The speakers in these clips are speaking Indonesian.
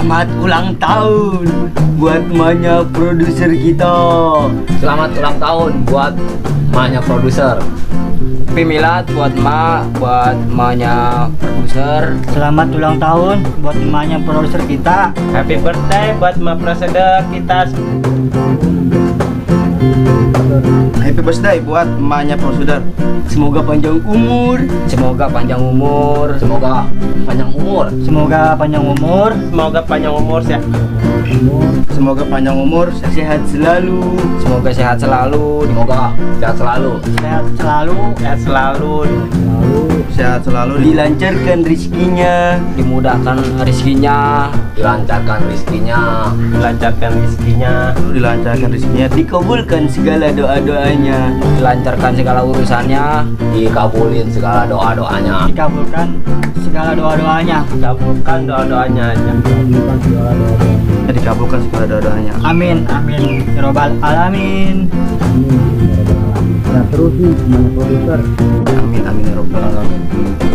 Selamat ulang tahun buat emaknya produser kita. Selamat ulang tahun buat emaknya produser. Happy Milad buat emaknya produser. Selamat ulang tahun buat emaknya produser kita. Happy birthday buat emak produser kita. Happy birthday buat emaknya produser. Semoga panjang umur. Semoga panjang umur. Semoga panjang umur. Semoga panjang umur. Semoga panjang umur ya. Semoga panjang umur. Sehat selalu. Semoga sehat selalu. Semoga sehat selalu. Sehat selalu. Sehat selalu. Sehat selalu. Dilancarkan rezekinya. Dimudahkan rezekinya. Dilancarkan rezekinya. Lancarkan rezekinya. Dilancarkan rezekinya. Dikabulkan segala doa-doanya. Dilancarkan segala urusannya. Dikabulin segala doa-doanya. Dikabulkan segala doa-doanya. Kabulkan doa-doanya aja. Dikabulkan segala doa-doanya. Amin, amin, ya robbal alamin. Amin amin ya rabbal alamin.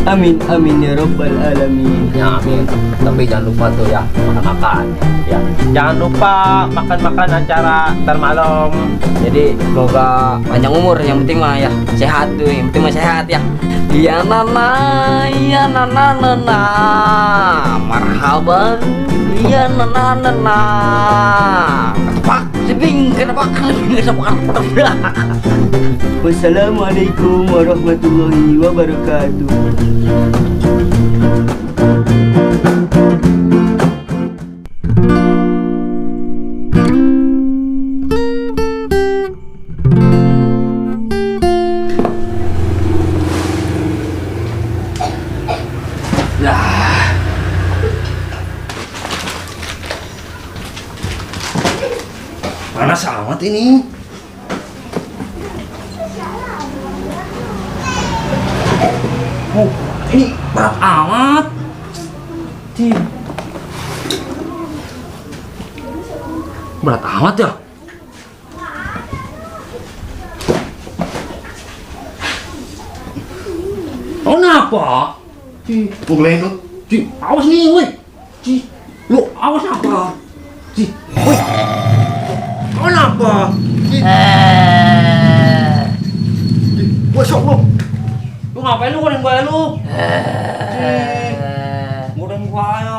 Amin amin ya rabbal alamin. Ya amin. Tapi jangan lupa tuh ya makan-makan ya. Jangan lupa makan-makan acara ntar malam. Jadi semoga panjang umur, yang penting mah ya sehat tuh, yang penting mah sehat ya. Ya nana, ya nana nana, marhaban. Ya nana nana, ketepak, seping, ketepak. Wassalamualaikum warahmatullahi wabarakatuh. Panas amat ini. Ini berat amat. Berat amat ya. Oh kenapa? Ngeledot. Awas nih, woi. Lu awas apa? Woi. Kenapa? Woi, sok lu. Lu ngapain lu goreng gua lu? Goreng gua ya.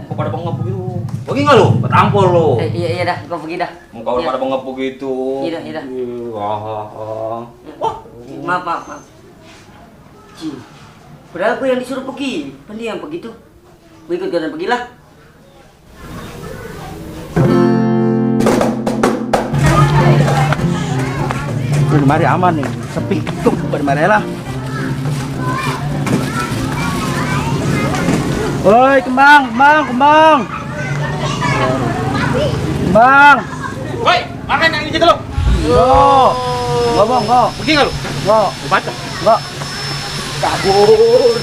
Kok pada bengep begitu? Pergi nggak lu? Betampol lu. Iya dah, kau pergi dah. Muka lu pada bengep begitu. Iya dah. Wah. Maaf. Padahal gue yang disuruh pergi, kan dia yang pergi tuh. Gue ikut dan pergilah. Di mari aman nih, sepi tuh pada mari lah. Woi, kembang. Kembang. Woi, makan yang gitu lo. Enggak, Bang, enggak. Pergi nggak lu? Enggak, Baca. enggak. Kabur.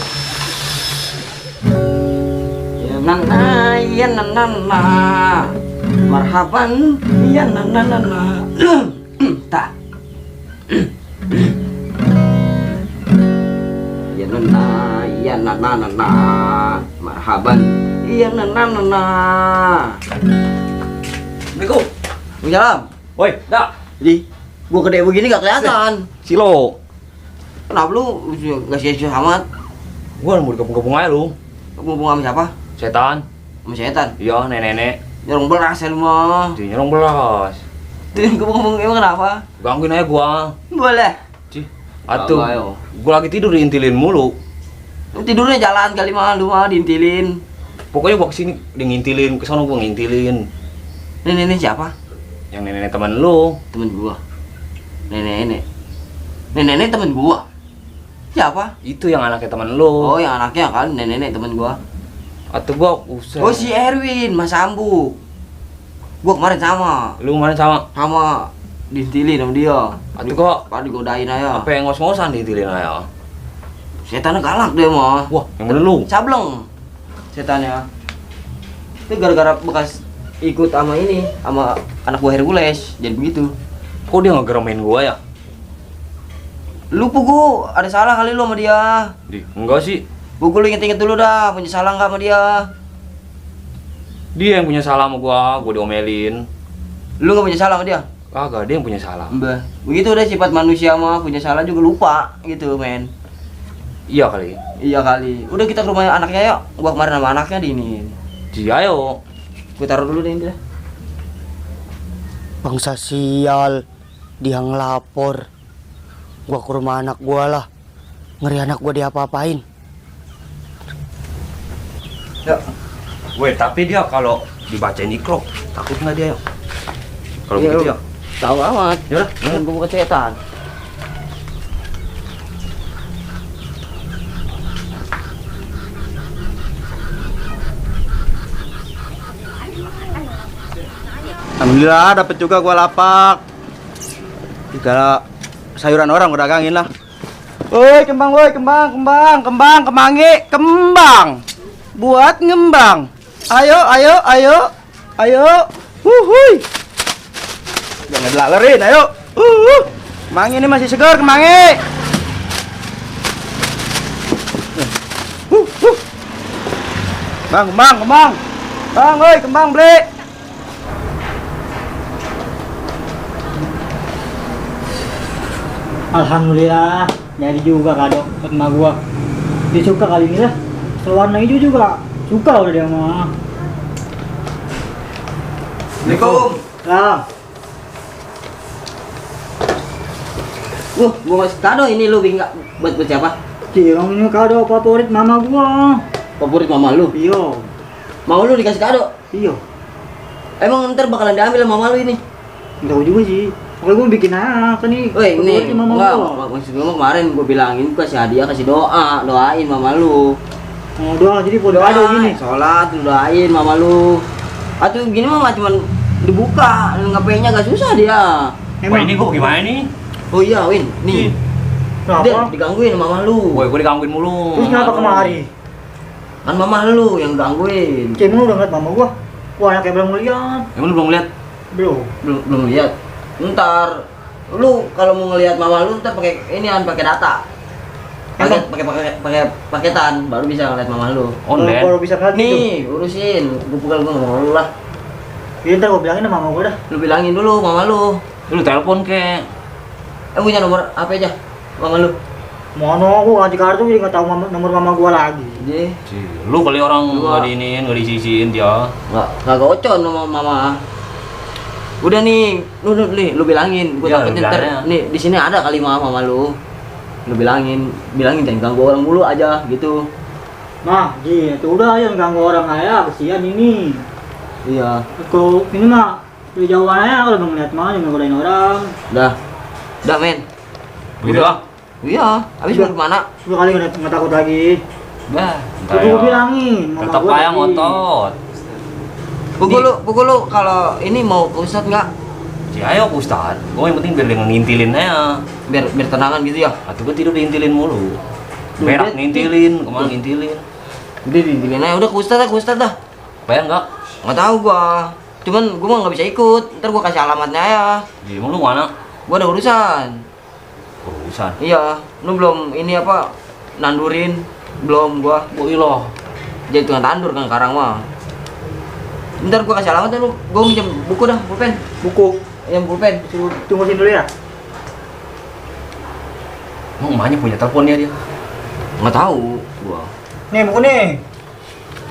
Ya nana, marhaban. Ya nana. Tak. Ya nana, marhaban. Ya nana. Assalamualaikum. Waalaikumsalam. Woi, dah. Jadi, gua gede begini gak kelihatan. Silo. Kenapa lu gak sia-sia amat? Gua mau digabung-gabung aja lu. Ngomong sama siapa? Setan. Sama setan. Iya, nenek-nenek. Nyolong beras ya lu mah. Di nyolong belas. Tuh, ngomong emang kenapa? Gangguin aja gua. Boleh. Cih. Atuh. Apa, ayo? Gua lagi tidur diintilin mulu. Lu tidurnya jalan kali mah, lu mah diintilin. Pokoknya gua kesini dia ngintilin, kesana gua ngintilin. Nenek siapa? Yang nenek-nenek teman lu. Temen gua. Nenek. Nenek temen gua. Siapa? Itu yang anaknya teman lu. Oh, yang anaknya kan nenek temen gua. Atuh gua usah. Oh, si Erwin, Mas Ambu. Gua kemarin sama Lu kemarin sama. diintilin sama dia. Atuh gua Pada digodain aja. apa yang ngos-ngosan diintilin aja. Setannya galak dia mah. Wah, yang bener lu. Sableng setannya. Itu gara-gara bekas ikut sama ini, sama anak gua Hercules, jadi begitu. Kok dia ngegeremin gua ya? Lu Pugu, ada salah kali lu sama dia. Enggak sih. Pugu lu inget-inget dulu dah, punya salah nggak sama dia? Dia yang punya salah sama gua diomelin. Lu nggak punya salah sama dia? Kagak, dia yang punya salah. Mbah, begitu udah sifat manusia mah punya salah juga lupa gitu men. Iya kali. Iya kali. Udah kita ke rumah anaknya yuk. Gua kemarin sama anaknya di ini. Ayo. Gua taruh dulu deh ini dah. Bangsa sial, dia ngelapor. Gua ke rumah anak gua lah. Ngeri anak gua diapa-apain. Yuk. Weh, tapi dia kalau dibacain ikrok, takut nggak dia? Kalau Iya, begitu lu. ya. Tahu amat. Yaudah. Kan gua bukan setan. Alhamdulillah dapat juga gua lapak. Segala sayuran orang gua dagangin lah. Woi kembang, kemangi, kembang. Buat ngembang. Ayo. Wuhui. Jangan dilalerin, ayo. Kemangi ini masih segar, kemangi. Kembang. Bang, woi kembang beli. Alhamdulillah, jadi juga kado buat emak gua. Dia suka kali ini lah. Warna hijau juga suka udah dia mah. Assalamualaikum. Lah, Gua kasih kado ini lu buat siapa? Cirong ini kado favorit mama gua. Favorit mama lu. Iya, Mau lu dikasih kado? iya. Emang ntar bakalan diambil sama mama lu ini? Nggak tahu juga sih. Pokoknya gua bikin apa nih? Woi, ini favoritnya mama enggak, gua. maksud gua kemarin gua bilangin gua kasih hadiah, kasih doa, doain mama lu. Mau doang jadi buat kado gini. Sholat, lu doain mama lu. Atau gini mah cuman dibuka, ngapenya gak susah dia. Wah, ini gua gimana nih? Oh iya, Win, nih. Dia Kenapa? digangguin sama mama lu. Woi, gua digangguin mulu. Terus kenapa kemari? Kan mama lu yang gangguin. Cem lu udah ngeliat mama gua. Wah, anaknya belum ngeliat. Emang lu belum lihat? Belum. Belum lihat. Ntar lu kalau mau ngelihat mama lu ntar pakai pakai data. Paketan baru bisa ngeliat mama lu. Online. Kalau bisa ngeliat gitu. Nih, urusin. Gua ngomong lu lah. Jadi ntar gua bilangin sama mama gua dah. Lu bilangin dulu mama lu. Lu telepon kek. Punya nomor HP aja mama lu. Mana gua ngasih kartu jadi nggak tahu nomor mama gua lagi. Jadi Lu kali orang Lu, nggak diinin, nggak disisiin dia. nggak gocon sama mama. Udah nih, lu bilangin. Gua Ya, takutnya lu ntar bilangin. nih di sini ada kali mama lu. Lu bilangin jangan ganggu orang mulu aja gitu. Nah, gitu udah yang ganggu orang aja, kesian ini. Iya, Aku ini mah dari jauhan aja kalau mau ngeliat mah jangan ngodain orang. udah men. Begitu ah. Iya, habis Udah. mau kemana? Dua kali nggak takut lagi. Bah, Udah gua bilangin. mama Tetap gua aja tadi. ngotot. pukul lu kalau ini mau ke Ustadz nggak? Ayo Ustad. Gua yang penting biar dia ngintilin aja. Biar tenangan gitu ya. Atau gua tidur diintilin mulu. Berak ngintilin, kemana ngintilin. Udah dibilangin aja, udah ke Ustadz dah. Bayang nggak? Nggak tahu gua. Cuman gua mah nggak bisa ikut. Ntar gua kasih alamatnya ya. Di lu mana? Gua ada urusan. Urusan. Iya, lu belum ini apa nandurin belum gua. Oh ilah. Jadi tukang tandur kan sekarang mah. Ntar gua kasih alamatnya lu. Gua minjem buku dah, pulpen. Buku. Yang pulpen. Suruh tunggu sini dulu ya. Emang emaknya punya teleponnya dia. Nggak tahu gua. Nih buku nih.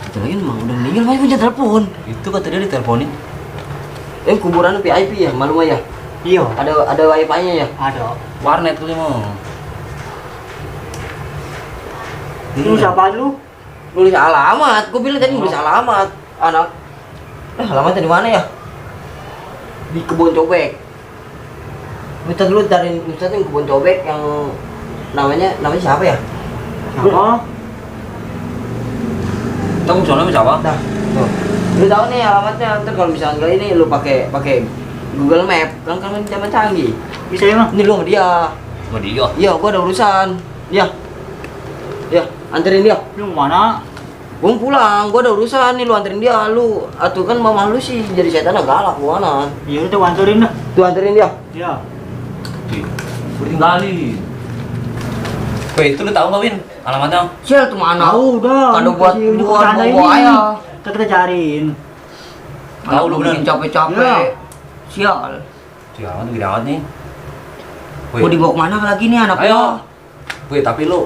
Itu lagi mah udah meninggal masih punya telepon. Itu kata dia diteleponin. Kuburan VIP ya, malu ya. Iya. Ada wifi-nya ya. Ada. Warnet kali mau. Lu siapa lu? Nulis alamat. Gua bilang tadi nulis alamat. Anak. Alamatnya di mana ya? Di kebun cobek. Minta dulu dari Ustadz yang kebun cobek yang namanya siapa ya? Siapa? Tahu soalnya siapa? Dah. Tuh. Lu tahu nih alamatnya. Ntar kalau misalnya enggak ini lu pakai Google Map. Kan zaman canggih. Bisa ya mah? Ini lu sama dia. Sama dia. Iya, gua ada urusan. Iya. Ya, anterin dia. Lu mana? Gua mau pulang, gua ada urusan nih, lu anterin dia, lu. Atuh kan mama lu sih jadi setan galak gimana? Ya udah wancurin dah. Tuh anterin dia. Ya. Gue tinggalin. Weh, itu lu tahu nggak Win alamatnya? Sial tuh mana? Tahu dah. Kado buat Kasih buat bercanda bawa ini. ayah. Ntar kita cariin. Anak lu lu bikin bener. capek-capek. Sial. Sialan tuh gede amat nih. Woi, Mau dibawa kemana lagi nih anak ayo. gua? Woi, tapi lu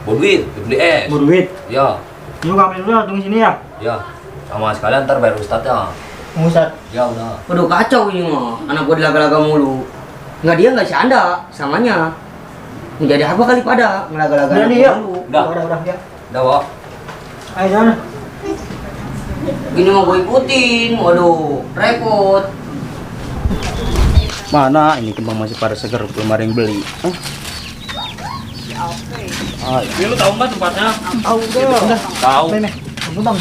bawa duit, beli es. Mau duit. Ya, Lu ngambil dulu tunggu sini ya. ya. Sama sekalian ntar bayar ustadznya. Musat. Ya udah. Waduh kacau ini mah. Anak gua dilaga-laga mulu. Nggak dia nggak canda samanya. Menjadi apa kali pada ngelaga-laga Udah anak nih gua ya. mulu. Udah ya. Udah, Wak. Ayo sana. Gini mau gua ikutin. Waduh, repot. Mana ini kembang masih pada segar, belum ada yang beli. Ini lu tahu nggak tempatnya? Tahu udah. Tahu. Nih, kembang.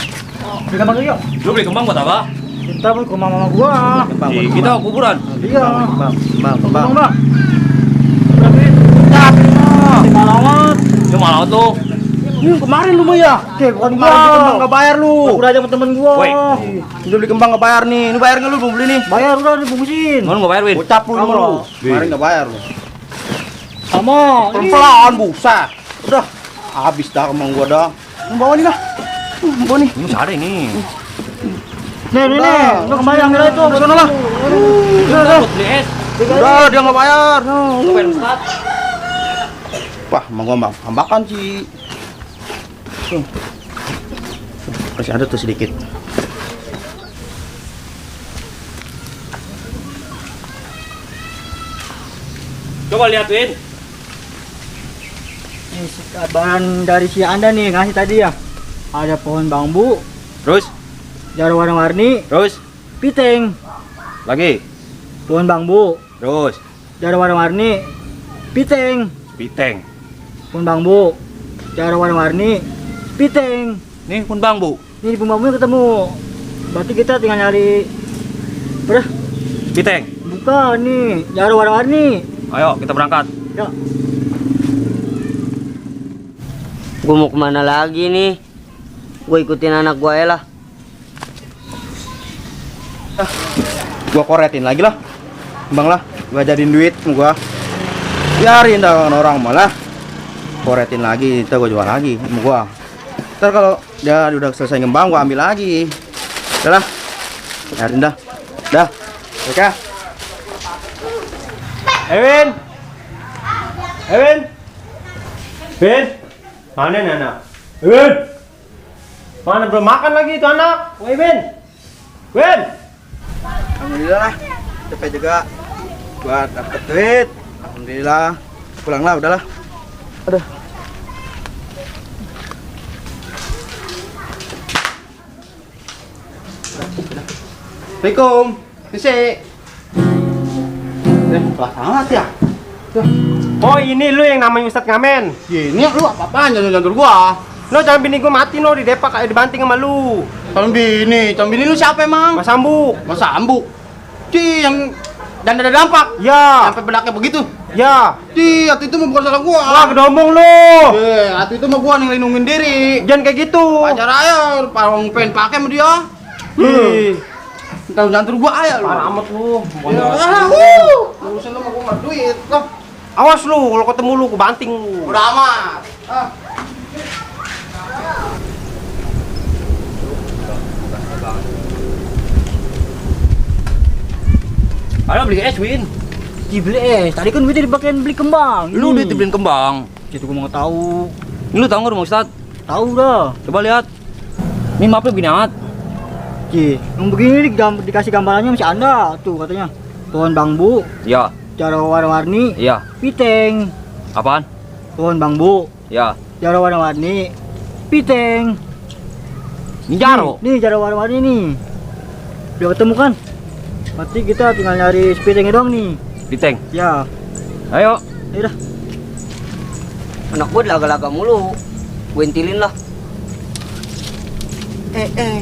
Beli kembang yuk. Lu beli kembang buat apa? Kita mau ke rumah mama gua. Kembang, Di kita kuburan. Iya. kembang. Bang. Berapa? Tapi mah. Malamat. Ya malah tuh. Ini kemarin lu mah ya. Oke, bukan Kemarin beli kembang gua. nggak bayar lu. Udah aja sama temen gua. Woi. Udah beli kembang nggak bayar nih. Ini bayar nggak lu belum beli nih? Bayar udah dibungkusin. Mana mau bayar, Win? Gocap lu Kamu sama lu. lu. Kemarin nggak bayar lu. Sama. Pelan-pelan buset. Udah habis dah kembang gua dah. Mau bawa nih dah. Bawa nih. Ini masih ada ini. Nih. Lu kembali ambil aja tuh. Sana lah. Udah, buat beli es. Udah dia nggak bayar. Lu bayar ustadz. Wah, mau ngomong hambakan sih. Masih ada tuh sedikit. Coba lihat, Win. Ini kabaran dari si Anda nih ngasih tadi ya. Ada pohon bambu, Terus, jarum warna-warni, terus, piteng, lagi, pohon bambu, terus, jarum warna-warni, piteng, piteng. pohon bambu, jarum warna-warni, piteng. Nih pun bambu, Ini pohon bambunya ketemu. Berarti kita tinggal nyari. Udah, piteng. buka nih, jarum warna-warni. Ayo kita berangkat. Ya, Gua mau kemana lagi nih? Gua ikutin anak gua ya lah. Gua koretin lagi lah. Bang lah, gua jadiin duit sama gua. Biarin dah orang malah. Koretin lagi, ntar gua jual lagi sama gua. Ntar kalau dia udah selesai ngembang, gua ambil lagi. Udah lah. Biarin dah. Dah. Oke. Win. Win. Mana nih anak? Win. Mana belum makan lagi itu anak? Woi, Win. Alhamdulillah lah. Cepet juga. Gua dapet duit. Alhamdulillah. Pulanglah udahlah. Aduh. Assalamualaikum. Misi. Kelas amat ya? Oh, ini lu yang namanya Ustadz Ngamen. Gini lu apa-apaan jantur gua? Lo jangan bini gua mati lo di depak kayak dibanting sama lu. Calon bini lu siapa emang? Mas Ambu. Mas Ambu. Di yang dan ada dampak. Ya. Sampai bedaknya begitu. Ya. Di, waktu itu mah bukan salah gua. Wah, kedomong lu. Waktu itu mah gua yang lindungin diri. Jangan kayak gitu. Pacar aja, parang pengen pakai sama dia. Ih, Kalau jantur gua aja lu. parah amat lu. Ya, urusan lu mah gua nggak duit. Loh, Awas lu, kalau ketemu lu gua banting lu. udah amat. Ah. Ayo beli es, Win. dibeli tadi kan duitnya dipakai beli kembang. Lu udah dibeliin kembang. Itu gua mau tahu. Ini lu tahu nggak rumah Ustadz? Tahu dah. Coba lihat. Ini mapnya begini amat. Ci, yang begini dikasih gambarannya masih Anda tuh katanya. Pohon bambu, Ya, jarum warna-warni, iya. piteng. Apaan? Pohon bambu, Ya. jarum warna-warni, piteng. Ini jaro. Nih jarum warna-warni nih. Udah ketemu kan? Berarti kita tinggal nyari pitengnya doang nih. Piteng. Ya, Ayo. ya udah. Anak gua laga-laga mulu. Gua intilin lah.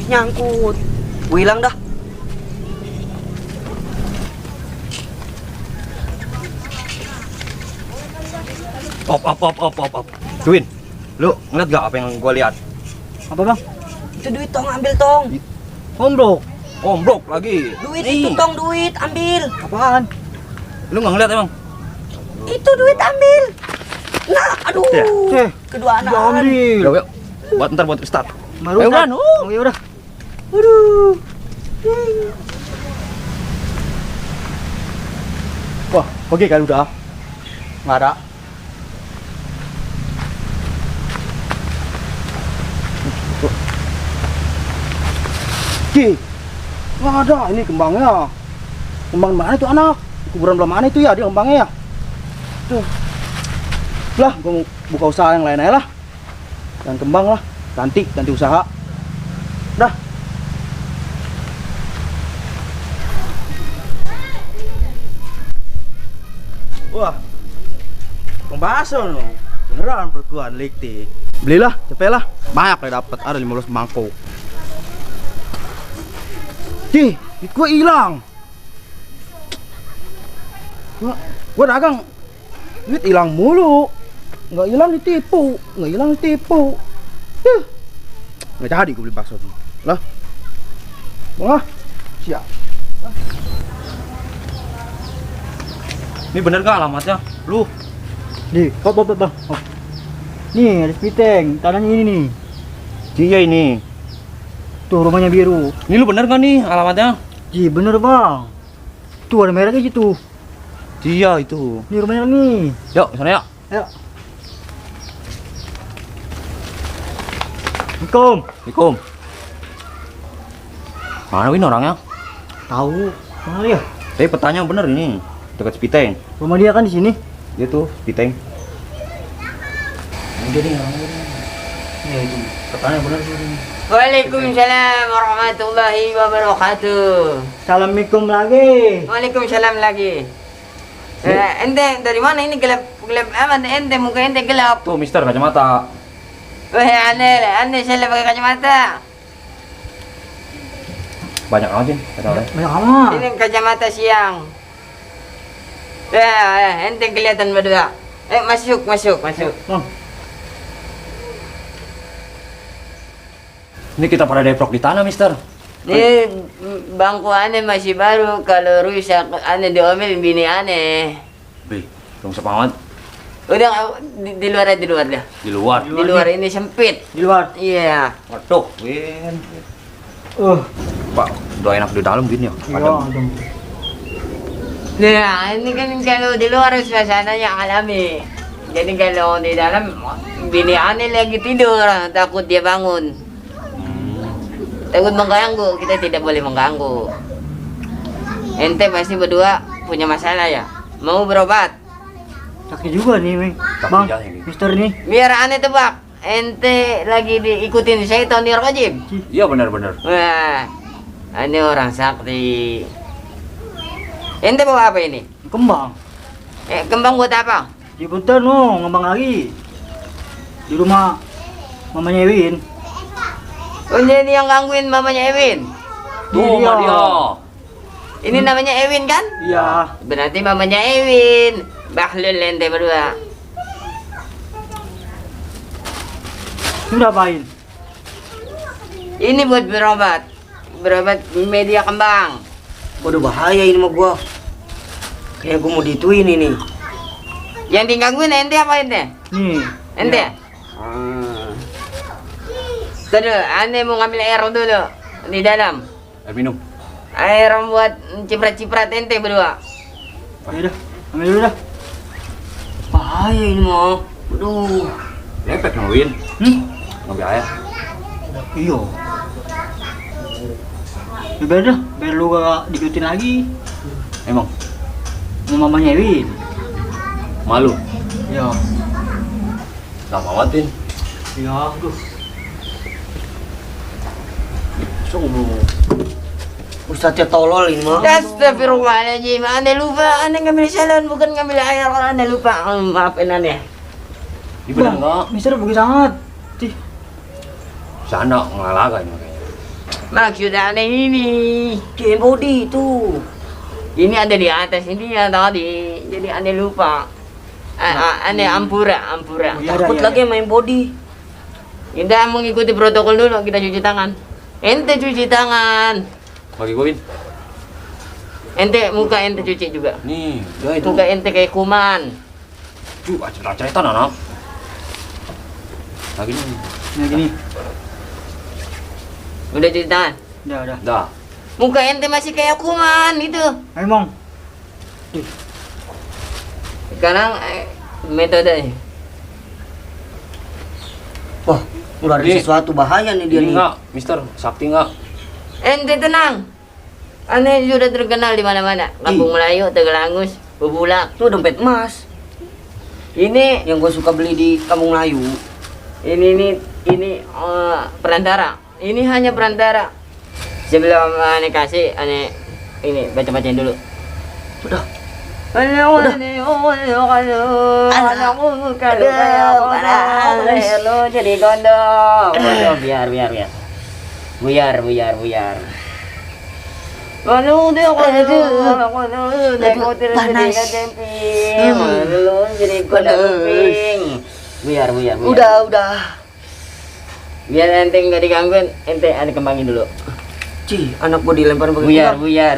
Nyangkut. Gua hilang dah. Op. Win, lu ngeliat gak apa yang gua lihat? Apa bang? Itu duit tong, ambil tong. Om bro, Ombrok lagi. Duit Nih. itu tong, duit, ambil. apaan? Lu nggak ngeliat emang? Itu duit ambil. Nah, aduh. Ceh, Kedua anak. ambil. Yuk. Buat ntar buat Ustadz. Baru Ayo, Ustaz. Bran. Oh ya udah. Aduh. Wah, pergi kan udah? Nggak ada. Ki, nggak ada. Ini kembangnya. Kembang mana itu anak? Kuburan belah mana itu ya dia kembangnya ya? Tuh. Lah, gua mau buka usaha yang lain aja lah. Dan kembang lah. Ganti usaha. Dah. Wah, pembahasan loh. Beneran perguruan likti. Belilah, cepet lah. Banyak lah dapat. Ada 15 mangkok. Ki, gua hilang. Gua dagang. Duit hilang mulu. Nggak hilang ditipu. Nggak jadi gua beli bakso tuh. Lah. Wah, siap. Ini bener gak alamatnya? Lu? Nih, bang. Oh. Nih, ada Spiteng. Tanahnya ini nih. Iya ini. Tuh rumahnya biru. Ini lu bener gak nih alamatnya? Ji, bener bang. Tuh ada merahnya gitu. Iya itu. Ini rumahnya nih. Yuk, sana yuk. Ayo. Assalamualaikum. Assalamualaikum. Mana Win orangnya? Tahu. Mana dia? Tapi petanya bener ini. Dekat Spiteng. Rumah dia kan di sini. Dia tuh Spiteng. Jadi orangnya. Ya itu. Petanya bener tuh. Waalaikumsalam warahmatullahi wabarakatuh. Assalamualaikum lagi. Waalaikumsalam lagi. Ente dari mana ini gelap amat? Ente muka ente gelap. Tuh Mister kacamata. Wah aneh saya pakai kacamata. Banyak aja kacamata. Banyak amat. Ini kacamata siang. Ya, ente kelihatan berdua. Masuk. Bang, Ini kita pada deprok di tanah Mister. Ini bangku aneh masih baru. Kalau rusak aneh diomel bini aneh. Bih, belum sepamat. Udah di luar dah. Di luar. Di luar ini sempit. di luar. Iya. Waduh, Win. Pak, udah enak di dalam Win ya. Iya, Padahal. dong. Nah, ini kan kalau di luar suasananya alami. Jadi kalau di dalam bini aneh lagi tidur, takut dia bangun. Takut mengganggu, kita tidak boleh mengganggu. Ente pasti berdua punya masalah ya? Mau berobat? Sakit juga nih, Meng. Bang, Sakit ini. Mister nih. Biar aneh tebak, ente lagi diikutin syaitan di rajim. Iya benar-benar. Wah, aneh orang sakti. Ente bawa apa ini? Kembang. Kembang buat apa? Di bentar no, ngembang lagi. Di rumah mamanya Ewin. Oh, jadi yang gangguin mamanya Ewin. Tuh, Iya. dia. Ini namanya Ewin kan? Iya. Berarti mamanya Ewin. Bahlul ente berdua. Ini ngapain? Ini buat berobat. Berobat media kembang. Waduh bahaya ini mah gua. Kayak gua mau dituin ini. Yang digangguin ente apa ente? Nih. Ente? Terus, ane mau ngambil air dulu di dalam. Air minum. Air buat ciprat-ciprat ente berdua. Ya udah, ambil dulu dah. Bahaya ini mah. Aduh. Lepek no Win. Ngambil air. Iya. Ya biar dah, biar lu gak diikutin lagi. Emang Sama mamanya Ewin. malu. Iya. Gak mawatin. Iya, tuh. Ustadznya tolol ini mah. Astagfirullahaladzim, ane lupa, ane ngambil salon bukan ngambil air, ane lupa. Maafin ane. Ini benar enggak? Mister bagus sangat. Cih. Sana ngalaga ini makanya. Maksud ane ini. Kayak body itu. Ini ada di atas ini ya tadi, jadi ane lupa. Ane ampura. Iya, Takut iya, lagi main body. Kita mengikuti protokol dulu, kita cuci tangan. Ente cuci tangan. Bagi gue Win. Ente muka ente cuci juga. Nih, ya itu. Muka ente kayak kuman. Cu, cerita anak. Lagi nih. Nah gini. Udah cuci tangan. Udah. Dah. Muka ente masih kayak kuman itu. Emang. Sekarang metode. Wah, udah ada Ini- sesuatu bahaya nih dia Ini nih. enggak, Mister, sakti enggak? Ente tenang. Aneh sudah terkenal di mana-mana. Kampung Melayu, Tegalangus, Bubulak. Tuh dompet emas Ini yang gua suka beli di Kampung Melayu. ini perantara. Ini hanya perantara. Sebelum aneh kasih, aneh ini baca-bacain dulu. Udah. Kalau jadi gondok. Biar. Buyar. Kalau dia jadi gondok. Buyar. Udah. Biar ente nggak digangguin, ente ada kembangin dulu. Ci, anak gua dilempar begitu. Buyar.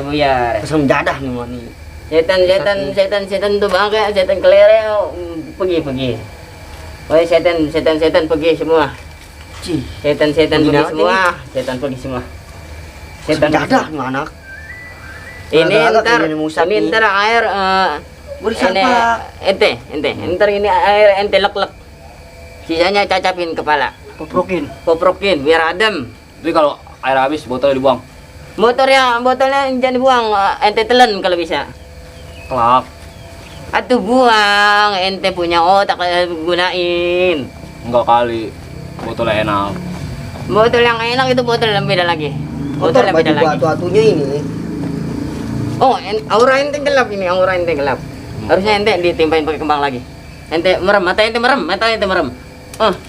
Kesel mendadah nih mau nih. Setan tuh bangke, setan kelere, pergi. Oh setan pergi semua. Ci, Setan pergi Begini semua. Setan pergi semua. kesel mendadah nih anak. Ini Agak-agak ini musab nih. ntar air Gua disampak. ente. Ntar ini air ente lek. Sisanya cacapin kepala. Poprokin biar adem. Tapi kalau air habis botolnya dibuang. Botolnya jangan dibuang, ente telan kalau bisa. Kelak. Atuh buang, ente punya otak gunain. Enggak kali. Botolnya enak. Botol yang enak itu botol yang beda lagi. Botol yang beda lagi. Atu-atunya ini. Oh, aura ente gelap ini, aura ente gelap. Harusnya ente ditimpain pakai kembang lagi. Ente merem, mata ente merem.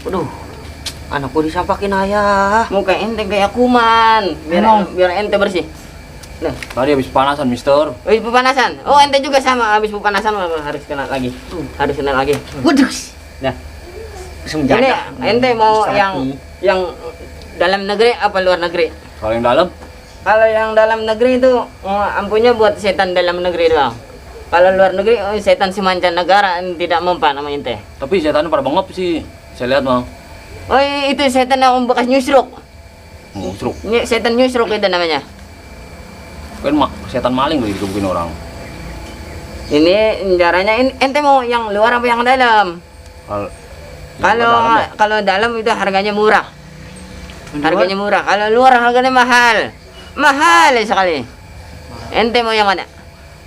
Waduh. Anak gua disampakin ayah. Muka ente kayak kuman. Biar ente bersih. Nah, Tadi habis panasan, Mister. habis pepanasan. Oh, ente juga sama habis pepanasan harus kena lagi. Harus kena lagi. Waduh. Nah, Kesel ini mendadah. ente mau Sakti. yang dalam negeri apa luar negeri? Kalau yang dalam, Kalau yang dalam negeri itu ampunya buat setan dalam negeri doang. Kalau luar negeri setan semancanegara tidak mempan sama ente. tapi setannya pada bengap sih. Saya lihat mah. Oh itu setan yang bekas nyusruk. Musruk. Setan nyusruk itu namanya. Kan setan maling loh dikebukin orang. Ini caranya ente mau yang luar apa yang dalam? Kalau dalam itu harganya murah. Harganya murah. Kalau luar harganya mahal. Mahal sekali. Ente mau yang mana?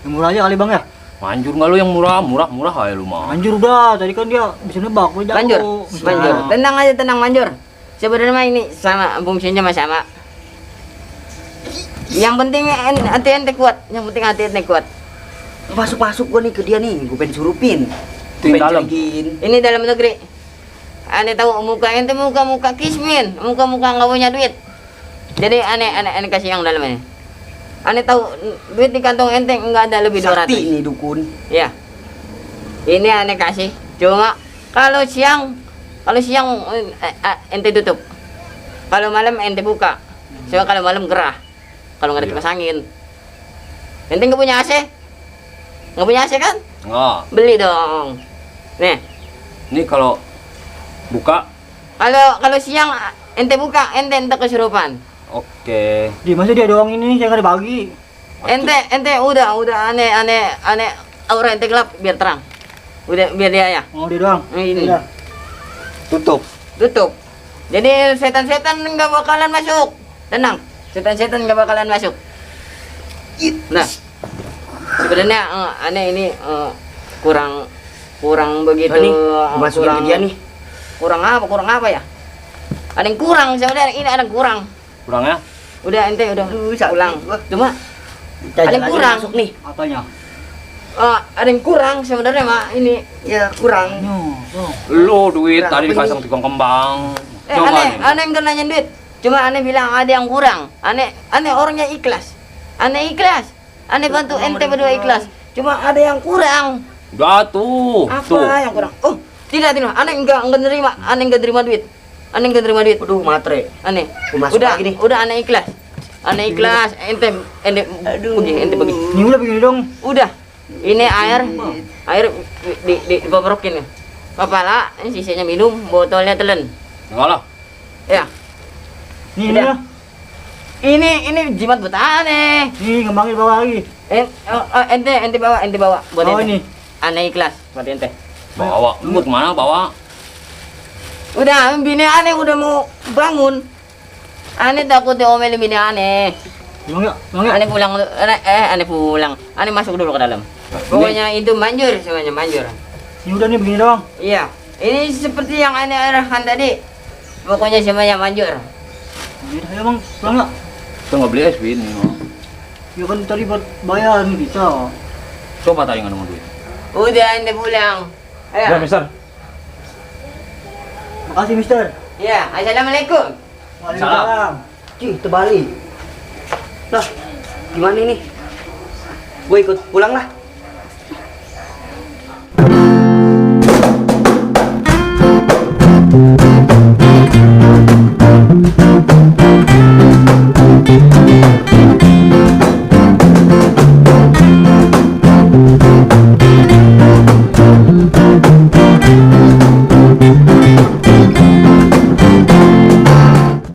Yang murah aja kali bang ya. Manjur nggak lu yang murah aja lu mah. Anjur udah, tadi kan dia bisa nebak, gua jago. Manjur. Tenang aja, tenang manjur. Sebenarnya mah ini sama fungsinya mah sama. Yang penting hati ente kuat. Yang penting hati ente kuat. Masuk gua nih ke dia nih. Gua pengen surupin. Itu yang dalam. Ini dalam negeri. Aneh tahu muka ente muka kismin, muka nggak punya duit. Jadi aneh kasih yang dalam ini. Aneh tahu duit di kantong ente nggak ada lebih 200. Sakti nih dukun. Ya. Ini aneh kasih. Cuma kalau siang ente tutup. Kalau malam ente buka. Soalnya kalau malam gerah. Kalau nggak ada kipas angin. Ente nggak punya AC? Nggak punya AC kan? Enggak. Beli dong. Nih. Ini kalau buka, Kalau siang ente buka, ente kesurupan. oke. Di masa dia doang ini, saya nggak dibagi. Ente udah aneh aura ente gelap biar terang. Udah biar dia ya. Oh dia doang. Ini Udah. Tutup. tutup. Jadi setan-setan nggak bakalan masuk. Tenang. Setan-setan nggak bakalan masuk. Nah, sebenarnya aneh ini kurang begitu. Nih, dimasukin ke dia nih. Kurang apa ya? Ada yang kurang sebenarnya, ini ada yang kurang. Kurangnya? Udah ente udah sakti pulang. gua. Cuma ada yang kurang. Masuk nih. Apanya? Ada yang kurang sebenarnya mak ini. Ya kurang. Lu duit Kurang tadi apa dipasang tukang kembang. Aneh enggak nanyain duit. Cuma aneh bilang ada yang kurang. Aneh orangnya ikhlas. Aneh ikhlas. Aneh bantu ente berdua ikhlas. Cuma ada yang kurang. Udah tuh. Apa Tuh. yang kurang? Oh, tidak. Aneh enggak nerima. Aneh enggak terima duit. Aneh enggak terima duit. Waduh, matre. Aneh. Gua masuk Udah, lagi nih. udah aneh ikhlas. Aneh ikhlas. Ente pergi, ente pergi. Ini udah begini dong. Udah. Ini air di poprokin. Kepala, ini sisanya minum, botolnya telan. Enggak lah. Ya. Ini Udah. lah. Ini jimat buat aneh. Nih ngembangin bawa lagi. Ente bawa buat Oh, ente. ini. Aneh ikhlas buat ente. Bawa. Lu mau kemana bawa? Udah, bini aneh udah mau bangun. Aneh takut diomelin bini aneh. Bang ya, bang ya. Aneh pulang, aneh pulang. Aneh masuk dulu ke dalam. Pokoknya itu manjur, semuanya manjur. Ini udah nih begini doang. Iya, ini seperti yang aneh arahkan tadi. Pokoknya semuanya manjur. Yaudah ya bang, pulang ya. Kita nggak beli es, Win. Ya kan tadi buat bayar nih bisa. Coba tanya nggak nemu duit. Udah, ente pulang. Ya, Ayo. Mister. Makasih Mister. Ya, assalamualaikum. Waalaikumsalam. Cuy, terbalik. Lah, gimana ini? Gue ikut pulang lah.